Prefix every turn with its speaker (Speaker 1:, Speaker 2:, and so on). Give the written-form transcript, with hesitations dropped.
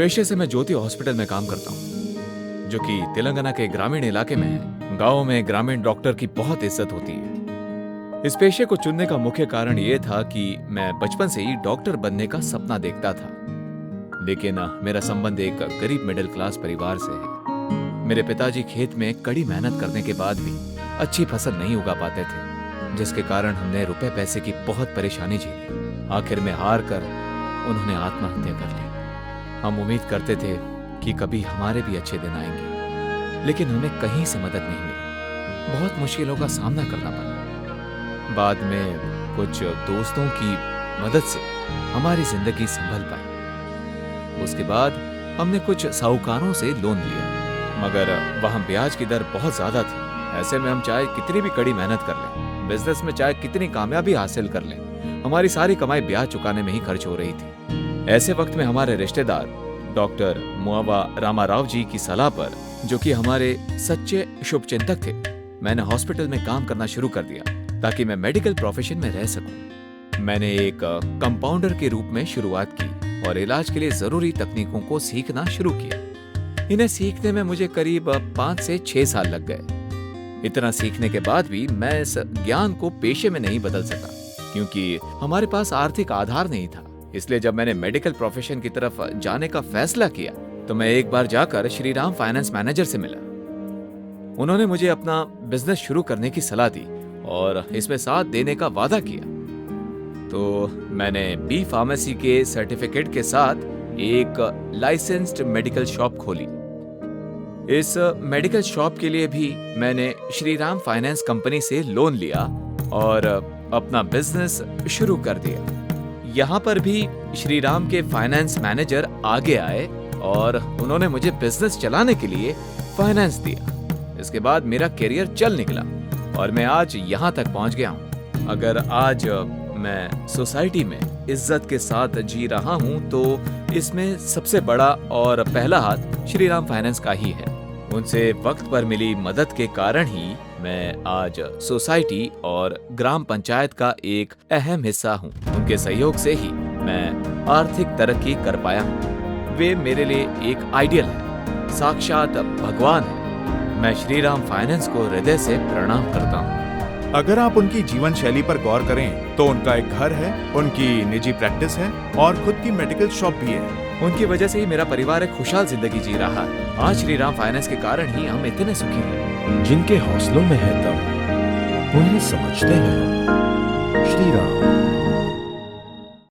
Speaker 1: पेशे से मैं ज्योति हॉस्पिटल में काम करता हूँ, जो कि तेलंगाना के ग्रामीण इलाके में है। गाँव में ग्रामीण डॉक्टर की बहुत इज्जत होती है। इस पेशे को चुनने का मुख्य कारण यह था कि मैं बचपन से ही डॉक्टर बनने का सपना देखता था, लेकिन मेरा संबंध एक गरीब मिडिल क्लास परिवार से है। मेरे पिताजी खेत में कड़ी मेहनत करने के बाद भी अच्छी फसल नहीं उगा पाते थे, जिसके कारण हमने रुपए पैसे की बहुत परेशानी झेली। आखिर में हार कर उन्होंने आत्महत्या कर ली। हम उम्मीद करते थे कि कभी हमारे भी अच्छे दिन आएंगे, लेकिन हमें कहीं से मदद नहीं मिली। बहुत मुश्किलों का सामना करना पड़ा। बाद में कुछ दोस्तों की मदद से हमारी जिंदगी संभल पाई। उसके बाद हमने कुछ साहूकारों से लोन लिया, मगर वहां ब्याज की दर बहुत ज्यादा थी। ऐसे में हम चाहे कितनी भी कड़ी मेहनत कर लें, बिजनेस में चाहे कितनी कामयाबी हासिल कर लें, हमारी सारी कमाई ब्याज चुकाने में ही खर्च हो रही थी। ऐसे वक्त में हमारे रिश्तेदार डॉक्टर मुआवा रामाराव जी की सलाह पर, जो कि हमारे सच्चे शुभचिंतक थे, मैंने हॉस्पिटल में काम करना शुरू कर दिया ताकि मैं मेडिकल प्रोफेशन में रह सकूं। मैंने एक कंपाउंडर के रूप में शुरुआत की और इलाज के लिए जरूरी तकनीकों को सीखना शुरू किया। इन्हें सीखने में मुझे करीब 5 से 6 साल लग गए। इतना सीखने के बाद भी मैं इस ज्ञान को पेशे में नहीं बदल सका, क्योंकि हमारे पास आर्थिक आधार नहीं था। इसलिए जब मैंने मेडिकल प्रोफेशन की तरफ जाने का फैसला किया तो मैं एक बार जाकर श्रीराम फाइनेंस मैनेजर से मिला। उन्होंने मुझे अपना बिजनेस शुरू करने की सलाह दी और इसमें साथ देने का वादा किया। तो मैंने बी फार्मेसी के सर्टिफिकेट के साथ एक लाइसेंस्ड मेडिकल शॉप खोली। इस मेडिकल शॉप के लिए भी मैंने श्रीराम फाइनेंस कंपनी से लोन लिया और अपना बिजनेस शुरू कर दिया। यहाँ पर भी श्रीराम के फाइनेंस मैनेजर आगे आए और उन्होंने मुझे बिजनेस चलाने के लिए फाइनेंस दिया। इसके बाद मेरा करियर चल निकला और मैं आज यहाँ तक पहुँच गया हूँ। अगर आज मैं सोसाइटी में इज्जत के साथ जी रहा हूँ तो इसमें सबसे बड़ा और पहला हाथ श्रीराम फाइनेंस का ही है। उनसे वक्त पर मिली मदद के कारण ही मैं आज सोसाइटी और ग्राम पंचायत का एक अहम हिस्सा हूँ। उनके सहयोग से ही मैं आर्थिक तरक्की कर पाया हूँ। वे मेरे लिए एक आइडियल है, साक्षात भगवान है। मैं श्रीराम फाइनेंस को हृदय से प्रणाम करता हूँ।
Speaker 2: अगर आप उनकी जीवन शैली पर गौर करें तो उनका एक घर है, उनकी निजी प्रैक्टिस है और खुद की मेडिकल शॉप भी है।
Speaker 1: उनकी वजह से ही मेरा परिवार एक खुशहाल जिंदगी जी रहा है। आज श्रीराम फाइनेंस के कारण ही हम इतने सुखी हैं।
Speaker 3: जिनके हौसलों में है दम, उन्हें समझते हैं श्रीराम।